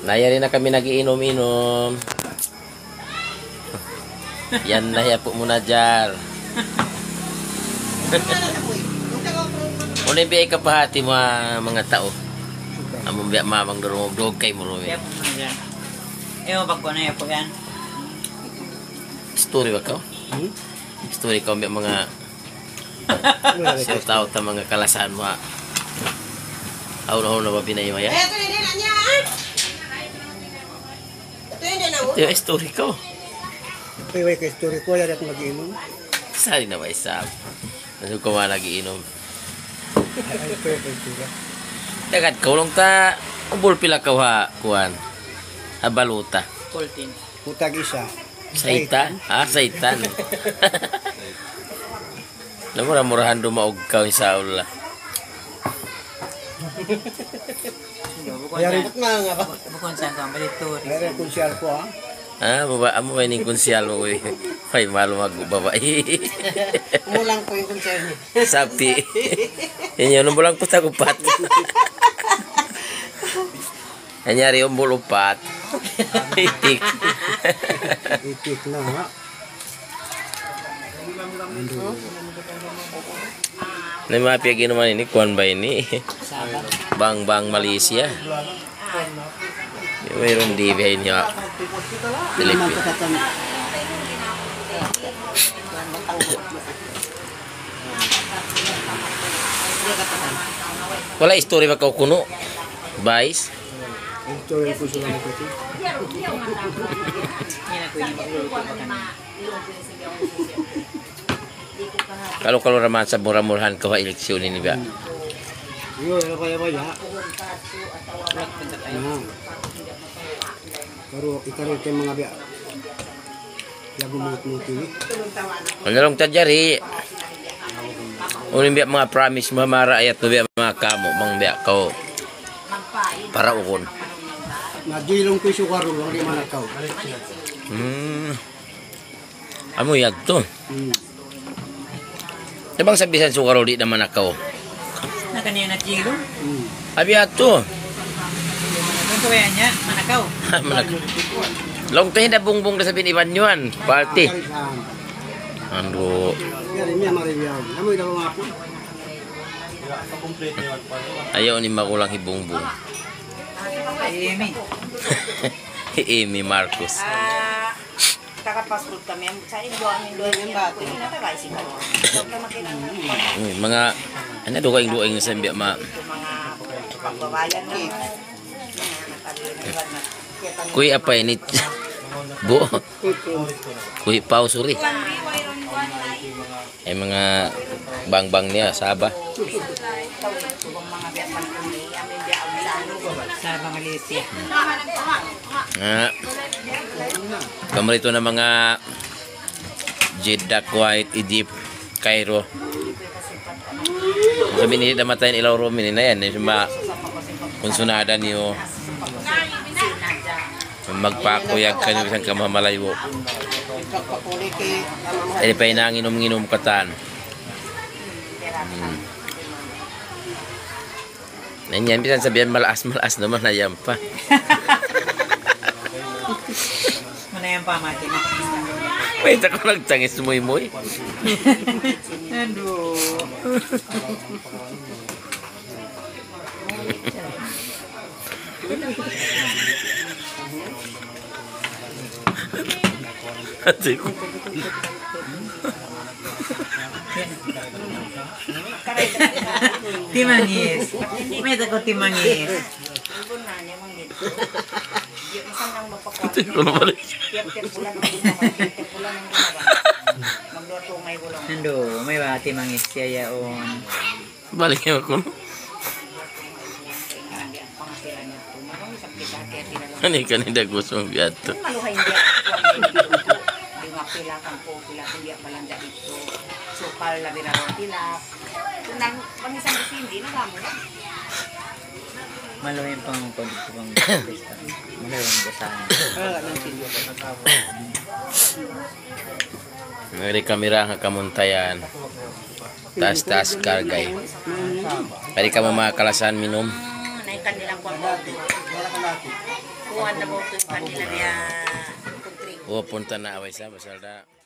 Naya rin na kami nagiinom-inom. Yan na ya po muna jar. Unay biyay kapahati mga tao. Among biya mamang durog kay mo rin. Ewan pag ko na po yan. Story ba ka? Story ka mga siya tao ta mga kalasan mo. Aw na ba binayimaya? Ito yung story ko. Pwede ka story ko, yan at mag-inom. Sali na ba isa? Nasug ko mga nagiinom. Ay, pwede ka story. Dagat, kaulong ta, ubol pila ka ha, kuhan. Abaluta. 14. Putag isa. Saitan? Saitan. Namura-murahan dumaog ka yung saula. Bukon saan ko ang balitori. Mayroon konsyal ko, ha? Baba, amo ba yung konsyal mo, eh. May malo magbabae. Mulang po yung konsyal niya. Sabi. Yan yun, umulang po sa kupat. Anyari yung bulupat. Itik. Itik na, ha? Na mga piyagin naman ini, kuhan ba ini? Bang Malaysia. Mayroon DV niya. Philippines. Wala story ba kau kuno? Bais? Story ko sila mo kasi. Kalau raman sa murah-murahan kau eleksyon ini ba? Yo, ano kaya ba ya? Pero ikaroon kayo mga biya. Lago mo tini. Ano lang tajari? Unin biya mga promise mamara ayat biya mga kamo mang biya kau para ukon. Nadilong ko sukaro lang di manakaw. Amo yag to. Dabang sabihan sukaro di naman ako. Na kanina kilo. Abi ato. Ang kawayan niya, manakaw. Long tayo na bungbong na sabihin iban yuan. Party. Ando. Yan niya mariyaw. Amoy daw mga po. Ayaw ni magulang hibungbong. Amy. Amy Marcos. Kakapasok kami sa Indoan yung bato. Natagay si Kalo. Mga ano duwing sa biya ma. Pagbabayan na. Kuy apa ini? Bu. Kuy pausuri. Ay mga bang niya Sabah. Sabah, Malaysia. Kamarito na mga Jeddah, Kuwait, Egypt, Cairo. Sabi ni namatayin ilaw romin na yan. Konsunada niyo. Magpakuyag ka niyo isang kamamalayo. Ay pa inanginom-nginom katan. Nanyan, bisan sabihan malaas naman na yan pa. Mana yang pamati na. Wait, ako nagtangis muy-muy. Aduh. Adik. Timangis. May takot timangis. Adik ko na balik. Aduh, may ba timangis siya yaon. Balik yung ako. Ano yung kanina gusto mong biyato? Maluhay hindi pila kang po, pila kung di balanda dito. Sukal, labiraro, pila. Kung pangisang kasi hindi, nagamo na. Maluhin pang kondito pang besta. Maluhin basahan. Ngeri kamera nga kamuntayan. Tas kargay. Kali ka mga kalasan minum. kanilang kwamboto. Kuha na mo ito yung kanila niya. O punta na away sa basalda.